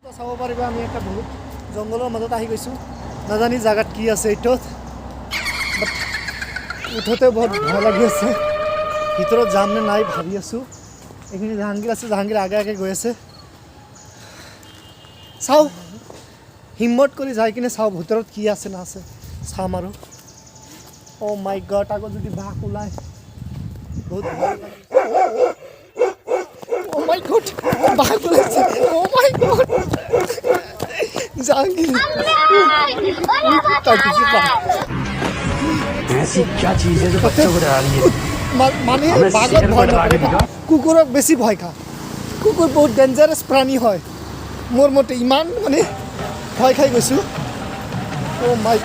চাব পাৰিবা আমি একটা বহুত জংগলৰ মাজত আহি গৈছোঁ নাজানি জাগাত কি আছে এইটোত উঠোতে বহুত ভয় লাগি আছে ভিতৰত যাম নে নাই ভাবি আছোঁ এইখিনি জাহাংগীৰ আছে জাহাংগীৰ আগে আগে গৈ আছে চাওঁ হিম্মত কৰি যাই কিনে চাওঁ ভিতৰত কি আছে না আছে চাম আৰু অ' মাই গড আগত যদি বাঘ ওলায় বহুত ভয় লাগে Oh my god! বাঘ ওলাইছে Oh my god! জাহাঙ্গীর ऐसी क्या चीज है जो बच्चों को डरा रही है মানে বাঘত ভয় নকৰে কুকুৰক বেছি ভয় খা কুকুৰ বহুত ডেঞ্জাৰাছ প্ৰাণী হয় মোৰ মতে ইমান মানে ভয় খাই গৈছোঁ অ' মাই